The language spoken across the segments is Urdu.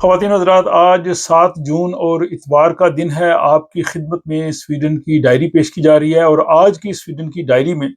خواتین حضرات، آج 7 جون اور اتوار کا دن ہے۔ آپ کی خدمت میں سویڈن کی ڈائری پیش کی جا رہی ہے، اور آج کی سویڈن کی ڈائری میں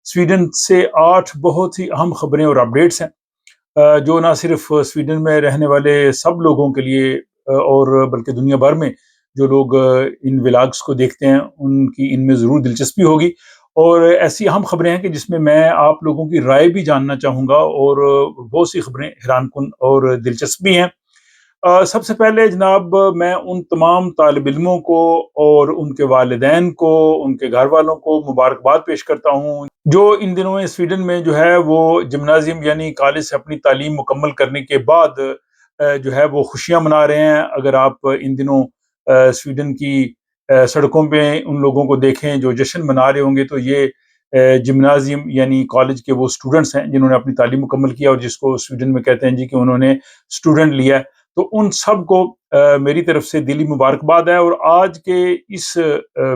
سویڈن سے 8 بہت ہی اہم خبریں اور اپڈیٹس ہیں، جو نہ صرف سویڈن میں رہنے والے سب لوگوں کے لیے اور بلکہ دنیا بھر میں جو لوگ ان ولاگس کو دیکھتے ہیں ان کی ان میں ضرور دلچسپی ہوگی۔ اور ایسی اہم خبریں ہیں کہ جس میں میں آپ لوگوں کی رائے بھی جاننا چاہوں گا، اور بہت سی خبریں حیران کن اور دلچسپ بھی ہیں۔ سب سے پہلے جناب، میں ان تمام طالب علموں کو اور ان کے والدین کو، ان کے گھر والوں کو مبارکباد پیش کرتا ہوں جو ان دنوں میں سویڈن میں جو ہے وہ جمنازیم یعنی کالج سے اپنی تعلیم مکمل کرنے کے بعد جو ہے وہ خوشیاں منا رہے ہیں۔ اگر آپ ان دنوں سویڈن کی سڑکوں پہ ان لوگوں کو دیکھیں جو جشن منا رہے ہوں گے، تو یہ جمنازیم یعنی کالج کے وہ اسٹوڈنٹس ہیں جنہوں نے اپنی تعلیم مکمل کیا، اور جس کو سویڈن میں کہتے ہیں جی کہ انہوں نے اسٹوڈنٹ لیا ہے۔ تو ان سب کو میری طرف سے دلی مبارکباد ہے، اور آج کے اس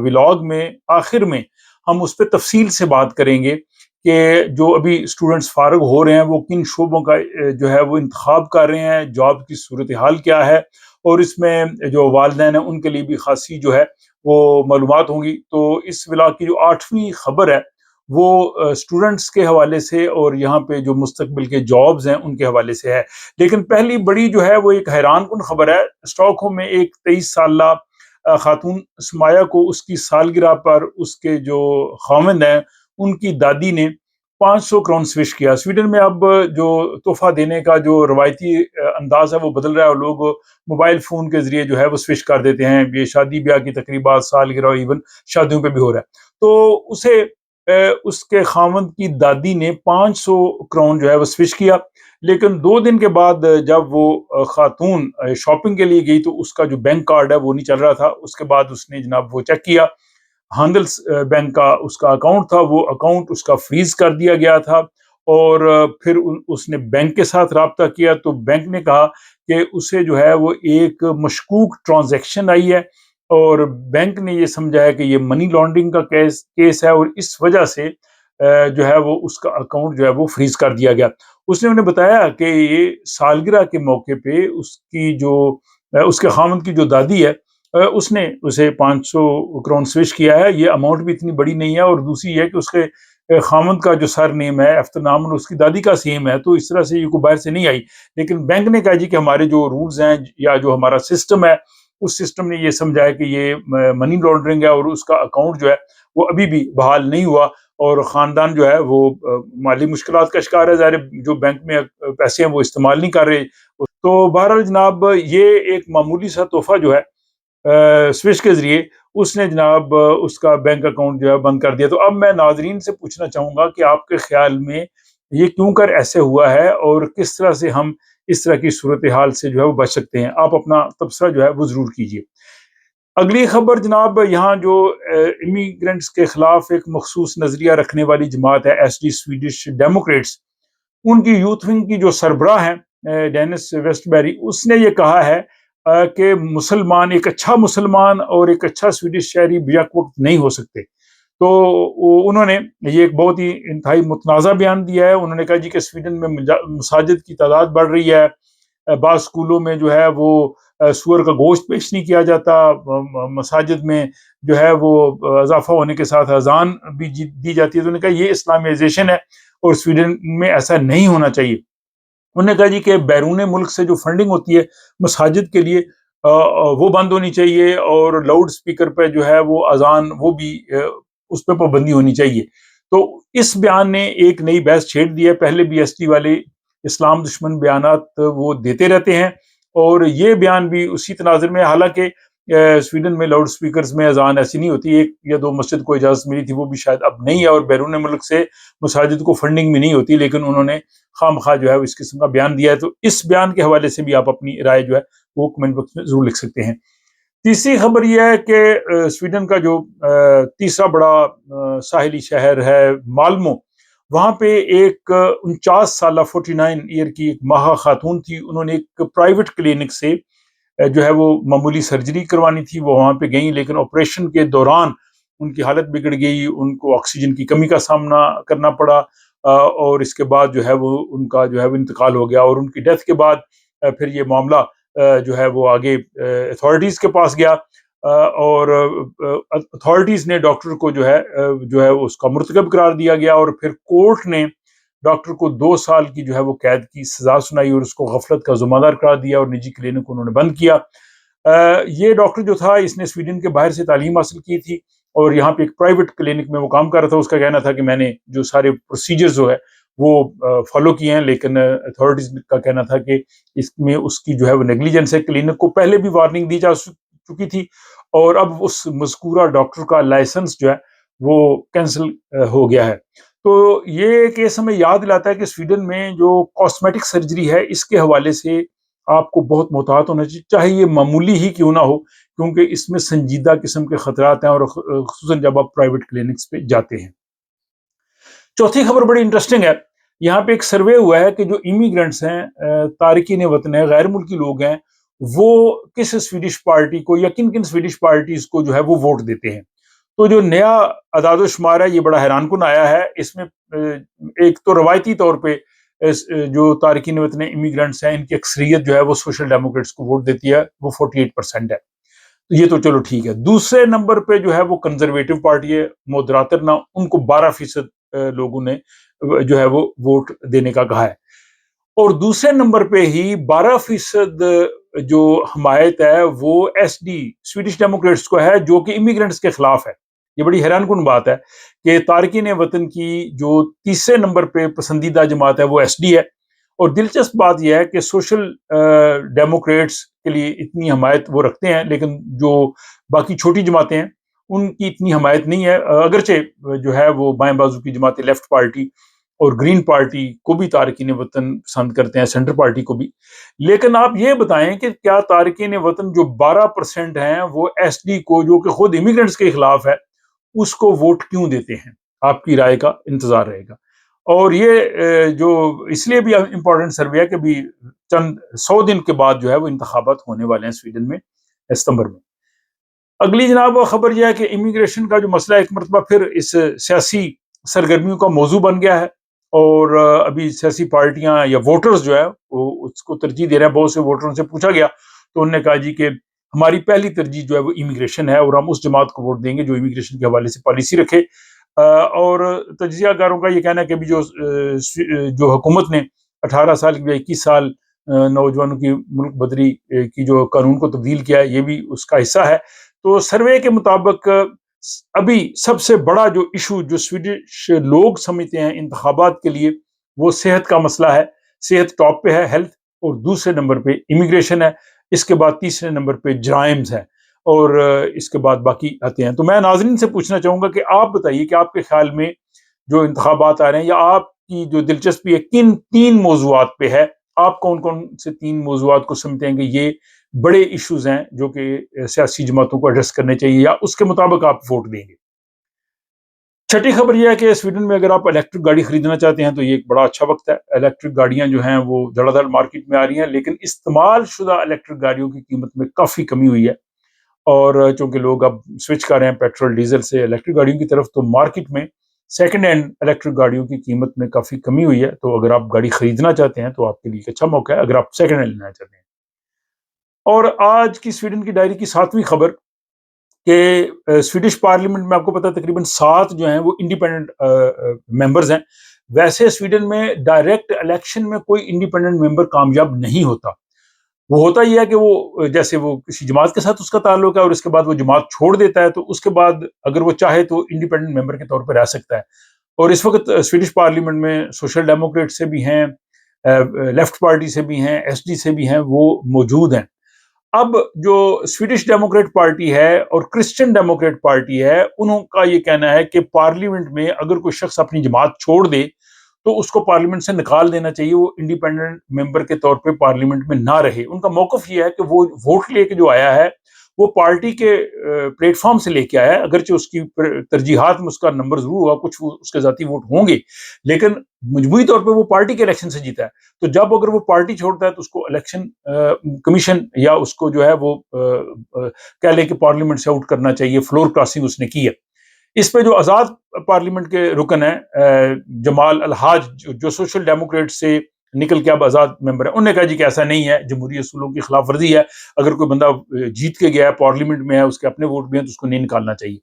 ولاگ میں آخر میں ہم اس پہ تفصیل سے بات کریں گے کہ جو ابھی اسٹوڈنٹس فارغ ہو رہے ہیں وہ کن شعبوں کا جو ہے وہ انتخاب کر رہے ہیں، جاب کی صورتحال کیا ہے، اور اس میں جو والدین ہیں ان کے لیے بھی خاصی جو ہے وہ معلومات ہوں گی۔ تو اس ولاگ کی جو 8ویں خبر ہے وہ اسٹوڈنٹس کے حوالے سے اور یہاں پہ جو مستقبل کے جابز ہیں ان کے حوالے سے ہے۔ لیکن پہلی بڑی جو ہے وہ ایک حیران کن خبر ہے۔ اسٹاک ہوم میں ایک 23 سالہ خاتون سمایہ کو اس کی سالگرہ پر اس کے جو خاوند ہیں ان کی دادی نے 500 کرون سوش کیا۔ سویڈن میں اب جو تحفہ دینے کا جو روایتی انداز ہے وہ بدل رہا ہے، اور لوگ موبائل فون کے ذریعے جو ہے وہ سوش کر دیتے ہیں۔ یہ شادی بیاہ کی تقریبات، سالگرہ، ایون شادیوں پہ بھی ہو رہا ہے۔ تو اسے اس کے خاوند کی دادی نے 500 کرون جو ہے وہ سوش کیا، لیکن 2 دن کے بعد جب وہ خاتون شاپنگ کے لیے گئی تو اس کا جو بینک کارڈ ہے وہ نہیں چل رہا تھا۔ اس کے بعد اس نے جناب وہ چیک کیا، ہانڈلس بینک کا اس کا اکاؤنٹ تھا، وہ اکاؤنٹ اس کا فریز کر دیا گیا تھا، اور پھر اس نے بینک کے ساتھ رابطہ کیا تو بینک نے کہا کہ اسے جو ہے وہ ایک مشکوک ٹرانزیکشن آئی ہے، اور بینک نے یہ سمجھا ہے کہ یہ منی لانڈرنگ کا کیس ہے، اور اس وجہ سے جو ہے وہ اس کا اکاؤنٹ جو ہے وہ فریز کر دیا گیا۔ اس نے انہیں بتایا کہ یہ سالگرہ کے موقع پہ اس کے خاوند کی جو دادی ہے اس نے اسے 500 کرون سوش کیا ہے۔ یہ اماؤنٹ بھی اتنی بڑی نہیں ہے، اور دوسری یہ کہ اس کے خاوند کا جو سر نیم ہے افتنام، اس کی دادی کا سیم ہے، تو اس طرح سے یہ کوئی باہر سے نہیں آئی۔ لیکن بینک نے کہا جی کہ ہمارے جو رولز ہیں یا جو ہمارا سسٹم ہے اس سسٹم نے یہ سمجھا ہے کہ یہ منی لانڈرنگ ہے، اور اس کا اکاؤنٹ جو ہے وہ ابھی بھی بحال نہیں ہوا، اور خاندان جو ہے وہ مالی مشکلات کا شکار ہے۔ ظاہر جو بینک میں پیسے ہیں وہ استعمال نہیں کر رہے۔ تو بہرحال جناب یہ ایک معمولی سا تحفہ جو ہے سوش کے ذریعے اس نے جناب اس کا بینک اکاؤنٹ جو ہے بند کر دیا۔ تو اب میں ناظرین سے پوچھنا چاہوں گا کہ آپ کے خیال میں یہ کیوں کر ایسے ہوا ہے، اور کس طرح سے ہم اس طرح کی صورتحال سے جو ہے وہ بچ سکتے ہیں؟ آپ اپنا تبصرہ جو ہے وہ ضرور کیجیے۔ اگلی خبر جناب، یہاں جو امیگرینٹس کے خلاف ایک مخصوص نظریہ رکھنے والی جماعت ہے ایس ڈی سویڈش ڈیموکریٹس، ان کی یوتھ ونگ کی جو سربراہ ہیں ڈینس ویسٹ بیری، اس نے یہ کہا ہے کہ مسلمان ایک اچھا مسلمان اور ایک اچھا سویڈش شہری بیک وقت نہیں ہو سکتے۔ تو انہوں نے یہ ایک بہت ہی انتہائی متنازع بیان دیا ہے۔ انہوں نے کہا جی کہ سویڈن میں مساجد کی تعداد بڑھ رہی ہے، بعض اسکولوں میں جو ہے وہ سور کا گوشت پیش نہیں کیا جاتا، مساجد میں جو ہے وہ اضافہ ہونے کے ساتھ اذان بھی دی جاتی ہے۔ تو انہوں نے کہا یہ اسلامائزیشن ہے، اور سویڈن میں ایسا نہیں ہونا چاہیے۔ انہوں نے کہا جی کہ بیرون ملک سے جو فنڈنگ ہوتی ہے مساجد کے لیے وہ بند ہونی چاہیے، اور لاؤڈ سپیکر پہ جو ہے وہ اذان وہ بھی اس پہ پابندی ہونی چاہیے۔ تو اس بیان نے ایک نئی بحث چھیڑ دی ہے۔ پہلے بھی ایس ٹی والے اسلام دشمن بیانات وہ دیتے رہتے ہیں، اور یہ بیان بھی اسی تناظر میں، حالانکہ سویڈن میں لاؤڈ سپیکرز میں اذان ایسی نہیں ہوتی، 1 یا 2 مسجد کو اجازت ملی تھی، وہ بھی شاید اب نہیں ہے، اور بیرون ملک سے مساجد کو فنڈنگ بھی نہیں ہوتی، لیکن انہوں نے خام خواہ جو ہے اس قسم کا بیان دیا ہے۔ تو اس بیان کے حوالے سے بھی آپ اپنی رائے جو ہے وہ کمنٹ باکس میں ضرور لکھ سکتے ہیں۔ تیسری خبر یہ ہے کہ سویڈن کا جو تیسرا بڑا ساحلی شہر ہے مالمو، وہاں پہ ایک 49 سالہ 49 ایئر کی ایک ماہا خاتون تھی۔ انہوں نے ایک پرائیویٹ کلینک سے جو ہے وہ معمولی سرجری کروانی تھی، وہ وہاں پہ گئیں، لیکن آپریشن کے دوران ان کی حالت بگڑ گئی، ان کو آکسیجن کی کمی کا سامنا کرنا پڑا، اور اس کے بعد جو ہے وہ ان کا جو ہے وہ انتقال ہو گیا، اور ان کی ڈیتھ کے بعد پھر یہ معاملہ جو ہے وہ آگے اتھارٹیز کے پاس گیا، اور اتھارٹیز نے ڈاکٹر کو جو ہے اس کا مرتکب قرار دیا گیا، اور پھر کورٹ نے ڈاکٹر کو 2 سال کی جو ہے وہ قید کی سزا سنائی اور اس کو غفلت کا ذمہ دار قرار دیا، اور نجی کلینک انہوں نے بند کیا۔ یہ ڈاکٹر جو تھا اس نے سویڈن کے باہر سے تعلیم حاصل کی تھی، اور یہاں پہ ایک پرائیویٹ کلینک میں وہ کام کر رہا تھا۔ اس کا کہنا تھا کہ میں نے جو سارے پروسیجر جو ہے وہ فالو کیے ہیں، لیکن اتھارٹیز کا کہنا تھا کہ اس میں اس کی جو ہے وہ نیگلیجنس ہے۔ کلینک کو پہلے بھی وارننگ دی جا چکی تھی، اور اب اس مذکورہ ڈاکٹر کا لائسنس جو ہے وہ کینسل ہو گیا ہے۔ تو یہ کیس ہمیں یاد دلاتا ہے کہ سویڈن میں جو کاسمیٹک سرجری ہے اس کے حوالے سے آپ کو بہت محتاط ہونا چاہیے، چاہے یہ معمولی ہی کیوں نہ ہو، کیونکہ اس میں سنجیدہ قسم کے خطرات ہیں، اور خصوصاً جب آپ پرائیویٹ کلینکس پہ جاتے ہیں۔ چوتھی خبر بڑی انٹرسٹنگ ہے۔ یہاں پہ ایک سروے ہوا ہے کہ جو امیگرنٹس ہیں، تارکین وطن ہیں، غیر ملکی لوگ ہیں، وہ کس سویڈش پارٹی کو یا کن کن سویڈش پارٹیز کو جو ہے وہ ووٹ دیتے ہیں۔ تو جو نیا اعداد و شمار ہے یہ بڑا حیران کن آیا ہے۔ اس میں ایک تو روایتی طور پہ جو تارکین وطن امیگرنٹس ہیں ان کی اکثریت جو ہے وہ سوشل ڈیموکریٹس کو ووٹ دیتی ہے، وہ 48% ہے۔ یہ تو چلو ٹھیک ہے۔ دوسرے نمبر پہ جو ہے وہ کنزرویٹو پارٹی ہے، مودراترنا، ان کو 12% لوگوں نے جو ہے وہ ووٹ دینے کا کہا ہے، اور دوسرے نمبر پہ ہی 12% جو حمایت ہے وہ ایس ڈی سویڈش ڈیموکریٹس کو ہے، جو کہ امیگرنٹس کے خلاف ہے۔ یہ بڑی حیران کن بات ہے کہ تارکین وطن کی جو تیسرے نمبر پہ پسندیدہ جماعت ہے وہ ایس ڈی ہے، اور دلچسپ بات یہ ہے کہ سوشل ڈیموکریٹس کے لیے اتنی حمایت وہ رکھتے ہیں، لیکن جو باقی چھوٹی جماعتیں ہیں ان کی اتنی حمایت نہیں ہے، اگرچہ جو ہے وہ بائیں بازو کی جماعتیں لیفٹ پارٹی اور گرین پارٹی کو بھی تارکین وطن پسند کرتے ہیں، سینٹر پارٹی کو بھی۔ لیکن آپ یہ بتائیں کہ کیا تارکین وطن جو 12% ہیں وہ ایس ڈی کو، جو کہ خود امیگرنٹس کے خلاف ہے، اس کو ووٹ کیوں دیتے ہیں؟ آپ کی رائے کا انتظار رہے گا۔ اور یہ جو اس لیے بھی امپورٹنٹ سروے ہے کہ بھی چند 100 دن کے بعد جو ہے وہ انتخابات ہونے والے ہیں سویڈن میں، ستمبر میں۔ اگلی جناب خبر یہ ہے کہ امیگریشن کا جو مسئلہ ایک مرتبہ پھر اس سیاسی سرگرمیوں کا موضوع بن گیا ہے، اور ابھی سیاسی پارٹیاں یا ووٹرز جو ہے وہ اس کو ترجیح دے رہے ہیں۔ بہت سے ووٹروں سے پوچھا گیا تو انہوں نے کہا جی کہ ہماری پہلی ترجیح جو ہے وہ امیگریشن ہے، اور ہم اس جماعت کو ووٹ دیں گے جو امیگریشن کے حوالے سے پالیسی رکھے۔ اور تجزیہ کاروں کا یہ کہنا ہے کہ ابھی جو حکومت نے 18 سال یا 21 سال نوجوانوں کی ملک بدری کی جو قانون کو تبدیل کیا ہے، یہ بھی اس کا حصہ ہے۔ تو سروے کے مطابق ابھی سب سے بڑا جو ایشو جو سویڈش لوگ سمجھتے ہیں انتخابات کے لیے، وہ صحت کا مسئلہ ہے۔ صحت ٹاپ پہ ہے، ہیلتھ، اور دوسرے نمبر پہ امیگریشن ہے، اس کے بعد تیسرے نمبر پہ جرائمز ہے، اور اس کے بعد باقی آتے ہیں۔ تو میں ناظرین سے پوچھنا چاہوں گا کہ آپ بتائیے کہ آپ کے خیال میں جو انتخابات آ رہے ہیں، یا آپ کی جو دلچسپی ہے کن 3 موضوعات پہ ہے؟ آپ کون کون سے 3 موضوعات کو سمجھتے ہیں کہ یہ بڑے ایشوز ہیں جو کہ سیاسی جماعتوں کو ایڈریس کرنے چاہیے، یا اس کے مطابق آپ ووٹ دیں گے؟ چھٹی خبر یہ ہے کہ سویڈن میں اگر آپ الیکٹرک گاڑی خریدنا چاہتے ہیں تو یہ ایک بڑا اچھا وقت ہے۔ الیکٹرک گاڑیاں جو ہیں وہ دھڑا دھڑ مارکیٹ میں آ رہی ہیں، لیکن استعمال شدہ الیکٹرک گاڑیوں کی قیمت میں کافی کمی ہوئی ہے، اور چونکہ لوگ اب سوئچ کر رہے ہیں پیٹرول ڈیزل سے الیکٹرک گاڑیوں کی طرف، تو مارکیٹ میں سیکنڈ ہینڈ الیکٹرک گاڑیوں کی قیمت میں کافی کمی ہوئی ہے۔ تو اگر آپ گاڑی خریدنا چاہتے ہیں تو آپ کے لیے ایک اچھا موقع ہے اگر آپ سیکنڈ ہینڈ لینا چاہتے ہیں۔ اور آج کی سویڈن کی ڈائری کی 7ویں خبر کہ سویڈش پارلیمنٹ میں آپ کو پتا تقریباً 7 جو ہیں وہ انڈیپینڈنٹ ممبرز ہیں۔ ویسے سویڈن میں ڈائریکٹ الیکشن میں کوئی انڈیپینڈنٹ ممبر کامیاب نہیں ہوتا۔ وہ ہوتا یہ ہے کہ وہ جیسے وہ کسی جماعت کے ساتھ اس کا تعلق ہے، اور اس کے بعد وہ جماعت چھوڑ دیتا ہے، تو اس کے بعد اگر وہ چاہے تو انڈیپینڈنٹ ممبر کے طور پر رہ سکتا ہے۔ اور اس وقت سویڈش پارلیمنٹ میں سوشل ڈیموکریٹ سے بھی ہیں، لیفٹ پارٹی سے بھی ہیں، ایس ڈی سے بھی ہیں، وہ موجود ہیں۔ اب جو سویڈش ڈیموکریٹ پارٹی ہے اور کرسچن ڈیموکریٹ پارٹی ہے، انہوں کا یہ کہنا ہے کہ پارلیمنٹ میں اگر کوئی شخص اپنی جماعت چھوڑ دے تو اس کو پارلیمنٹ سے نکال دینا چاہیے، وہ انڈیپینڈنٹ ممبر کے طور پہ پارلیمنٹ میں نہ رہے۔ ان کا موقف یہ ہے کہ وہ ووٹ لے کے جو آیا ہے وہ پارٹی کے پلیٹ فارم سے لے کے آیا ہے، اگرچہ اس کی ترجیحات میں اس کا نمبر ضرور ہوا، کچھ اس کے ذاتی ووٹ ہوں گے، لیکن مجموعی طور پہ وہ پارٹی کے الیکشن سے جیتا ہے۔ تو جب اگر وہ پارٹی چھوڑتا ہے تو اس کو الیکشن کمیشن یا اس کو جو ہے وہ کہہ لے کہ پارلیمنٹ سے آؤٹ کرنا چاہیے، فلور کراسنگ اس نے کی ہے۔ اس پہ جو آزاد پارلیمنٹ کے رکن ہیں جمال الحاج، جو سوشل ڈیموکریٹ سے نکل کے اب آزاد ممبر ہیں. انہوں نے کہا جی کہ ایسا نہیں ہے, جمہوری اصولوں کی خلاف ورزی ہے, اگر کوئی بندہ جیت کے گیا ہے, پارلیمنٹ میں ہے, اس کے اپنے ووٹ بھی ہیں, تو اس کو نہیں نکالنا چاہیے.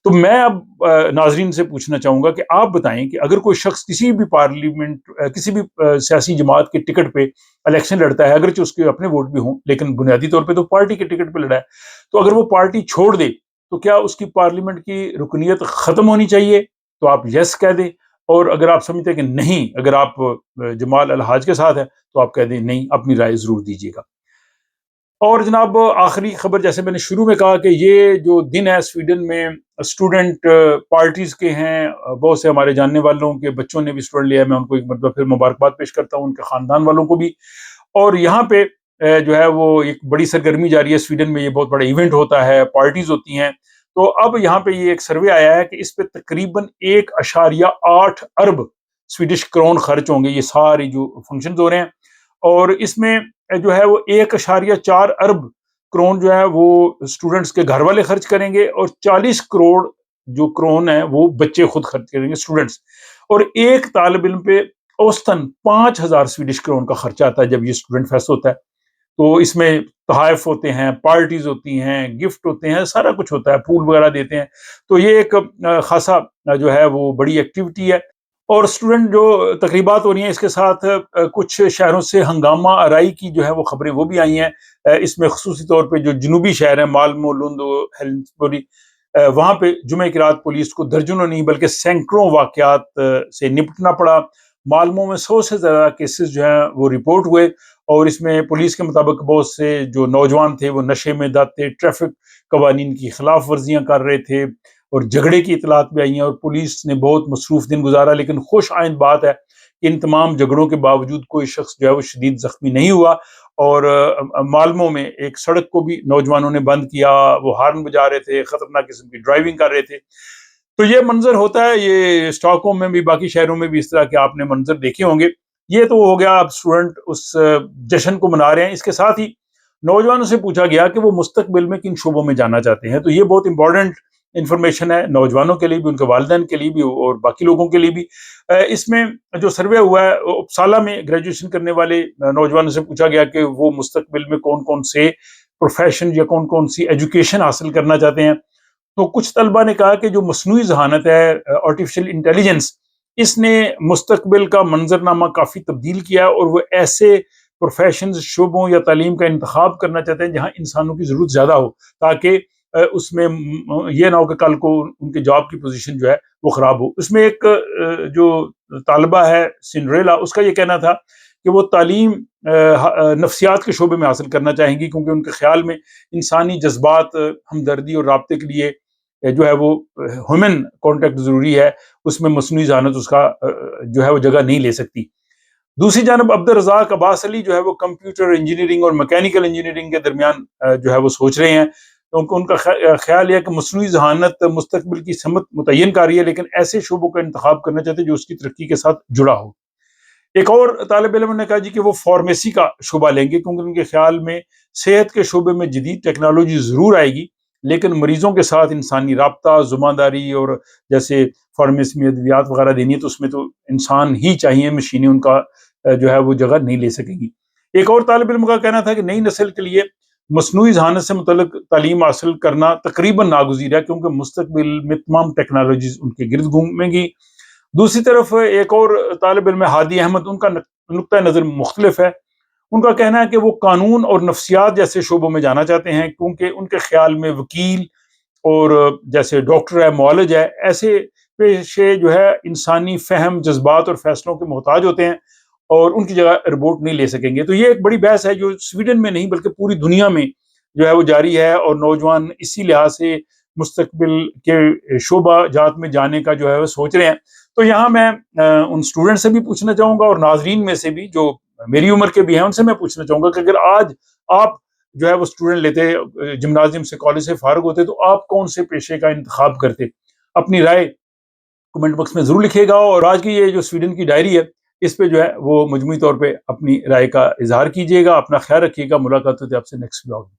تو میں اب ناظرین سے پوچھنا چاہوں گا کہ آپ بتائیں کہ اگر کوئی شخص کسی بھی پارلیمنٹ کسی بھی سیاسی جماعت کے ٹکٹ پہ الیکشن لڑتا ہے, اگرچہ اس کے اپنے ووٹ بھی ہوں, لیکن بنیادی طور پہ تو پارٹی کے ٹکٹ پہ لڑا ہے, تو اگر وہ پارٹی چھوڑ دے تو کیا اس کی پارلیمنٹ کی رکنیت ختم ہونی چاہیے؟ تو آپ یس کہہ دیں, اور اگر آپ سمجھتے ہیں کہ نہیں, اگر آپ جمال الحاج کے ساتھ ہیں تو آپ کہہ دیں نہیں, اپنی رائے ضرور دیجیے گا. اور جناب آخری خبر, جیسے میں نے شروع میں کہا کہ یہ جو دن ہے سویڈن میں اسٹوڈنٹ پارٹیز کے ہیں, بہت سے ہمارے جاننے والوں کے بچوں نے بھی اسٹوڈنٹ لیا ہے, میں ان کو ایک مرتبہ پھر مبارکباد پیش کرتا ہوں, ان کے خاندان والوں کو بھی. اور یہاں پہ جو ہے وہ ایک بڑی سرگرمی جاری ہے سویڈن میں, یہ بہت بڑا ایونٹ ہوتا ہے, پارٹیز ہوتی ہیں. تو اب یہاں پہ یہ ایک سروے آیا ہے کہ اس پہ تقریباً 1.8 ارب سویڈش کرون خرچ ہوں گے, یہ سارے جو فنکشنز ہو رہے ہیں. اور اس میں جو ہے وہ 1.4 ارب کرون جو ہے وہ اسٹوڈنٹس کے گھر والے خرچ کریں گے, اور 40 کروڑ جو کرون ہے وہ بچے خود خرچ کریں گے, اسٹوڈنٹس. اور ایک طالب علم پہ اوسطاً 5,000 سویڈش کرون کا خرچہ آتا ہے جب یہ اسٹوڈنٹ فیسٹ ہوتا ہے. تو اس میں تحائف ہوتے ہیں, پارٹیز ہوتی ہیں, گفٹ ہوتے ہیں, سارا کچھ ہوتا ہے, پھول وغیرہ دیتے ہیں. تو یہ ایک خاصا جو ہے وہ بڑی ایکٹیویٹی ہے. اور اسٹوڈنٹ جو تقریبات ہو رہی ہیں, اس کے ساتھ کچھ شہروں سے ہنگامہ آرائی کی جو ہے وہ خبریں وہ بھی آئی ہیں. اس میں خصوصی طور پہ جو جنوبی شہر ہیں مالمو, لوندو, ہیلسبوری, وہاں پہ جمعہ کی رات پولیس کو درجنوں نہیں بلکہ سینکڑوں واقعات سے نپٹنا پڑا. مالمو میں 100 سے زیادہ کیسز جو ہیں وہ رپورٹ ہوئے, اور اس میں پولیس کے مطابق بہت سے جو نوجوان تھے وہ نشے میں دھت تھے, ٹریفک قوانین کی خلاف ورزیاں کر رہے تھے, اور جھگڑے کی اطلاعات بھی آئی ہیں, اور پولیس نے بہت مصروف دن گزارا. لیکن خوش آئند بات ہے کہ ان تمام جھگڑوں کے باوجود کوئی شخص جو ہے وہ شدید زخمی نہیں ہوا. اور مالمو میں ایک سڑک کو بھی نوجوانوں نے بند کیا, وہ ہارن بجا رہے تھے, خطرناک قسم کی ڈرائیونگ کر رہے تھے. تو یہ منظر ہوتا ہے, یہ اسٹاک ہوم میں بھی, باقی شہروں میں بھی اس طرح کے آپ نے منظر دیکھے ہوں گے. یہ تو ہو گیا, اب اسٹوڈنٹ اس جشن کو منا رہے ہیں. اس کے ساتھ ہی نوجوانوں سے پوچھا گیا کہ وہ مستقبل میں کن شعبوں میں جانا چاہتے ہیں. تو یہ بہت امپورٹنٹ انفارمیشن ہے نوجوانوں کے لیے بھی, ان کے والدین کے لیے بھی, اور باقی لوگوں کے لیے بھی. اس میں جو سروے ہوا ہے, اپسالہ میں گریجویشن کرنے والے نوجوانوں سے پوچھا گیا کہ وہ مستقبل میں کون کون سے پروفیشن یا کون کون سی ایجوکیشن حاصل کرنا چاہتے ہیں. تو کچھ طلبہ نے کہا کہ جو مصنوعی ذہانت ہے, آرٹیفیشل انٹیلیجنس, اس نے مستقبل کا منظرنامہ کافی تبدیل کیا ہے, اور وہ ایسے پروفیشنز, شعبوں یا تعلیم کا انتخاب کرنا چاہتے ہیں جہاں انسانوں کی ضرورت زیادہ ہو, تاکہ اس میں یہ نہ ہو کہ کل کو ان کے جاب کی پوزیشن جو ہے وہ خراب ہو. اس میں ایک جو طالبہ ہے سنڈریلا, اس کا یہ کہنا تھا کہ وہ تعلیم نفسیات کے شعبے میں حاصل کرنا چاہیں گی, کیونکہ ان کے خیال میں انسانی جذبات, ہمدردی اور رابطے کے لیے جو ہے وہ ہیومن کانٹیکٹ ضروری ہے, اس میں مصنوعی ذہانت اس کا جو ہے وہ جگہ نہیں لے سکتی. دوسری جانب عبدالرزاق عباس علی جو ہے وہ کمپیوٹر انجینئرنگ اور میکینیکل انجینئرنگ کے درمیان جو ہے وہ سوچ رہے ہیں. ان کا خیال یہ ہے کہ مصنوعی ذہانت مستقبل کی سمت متعین کر رہی ہے, لیکن ایسے شعبوں کا انتخاب کرنا چاہتے ہیں جو اس کی ترقی کے ساتھ جڑا ہو. ایک اور طالب علم نے کہا جی کہ وہ فارمیسی کا شعبہ لیں گے, کیونکہ ان کے خیال میں صحت کے شعبے میں جدید ٹیکنالوجی ضرور آئے گی, لیکن مریضوں کے ساتھ انسانی رابطہ, زبانداری, اور جیسے فارمیسی میں ادویات وغیرہ دینی ہے تو اس میں تو انسان ہی چاہیے, مشینیں ان کا جو ہے وہ جگہ نہیں لے سکیں گی. ایک اور طالب علم کا کہنا تھا کہ نئی نسل کے لیے مصنوعی ذہانت سے متعلق تعلیم حاصل کرنا تقریباً ناگزیر ہے, کیونکہ مستقبل میں تمام ٹیکنالوجیز ان کے گرد گھومیں گی. دوسری طرف ایک اور طالب علم ہادی احمد, ان کا نقطہ نظر مختلف ہے. ان کا کہنا ہے کہ وہ قانون اور نفسیات جیسے شعبوں میں جانا چاہتے ہیں, کیونکہ ان کے خیال میں وکیل اور جیسے ڈاکٹر ہے, معالج ہے, ایسے پیشے جو ہے انسانی فہم, جذبات اور فیصلوں کے محتاج ہوتے ہیں, اور ان کی جگہ رپورٹ نہیں لے سکیں گے. تو یہ ایک بڑی بحث ہے جو سویڈن میں نہیں بلکہ پوری دنیا میں جو ہے وہ جاری ہے, اور نوجوان اسی لحاظ سے مستقبل کے شعبہ جات میں جانے کا جو ہے وہ سوچ رہے ہیں. تو یہاں میں ان اسٹوڈنٹ سے بھی پوچھنا چاہوں گا, اور ناظرین میں سے بھی جو میری عمر کے بھی ہیں ان سے میں پوچھنا چاہوں گا کہ اگر آج آپ جو ہے وہ اسٹوڈنٹ لیتے, جمنازیم سے, کالج سے فارغ ہوتے, تو آپ کون سے پیشے کا انتخاب کرتے؟ اپنی رائے کمنٹ باکس میں ضرور لکھیے گا. اور آج کی یہ جو سویڈن کی ڈائری ہے, اس پہ جو ہے وہ مجموعی طور پہ اپنی رائے کا اظہار کیجیے گا. اپنا خیال رکھیے گا. ملاقات ہوتی ہے آپ سے نیکسٹ بلاگ میں.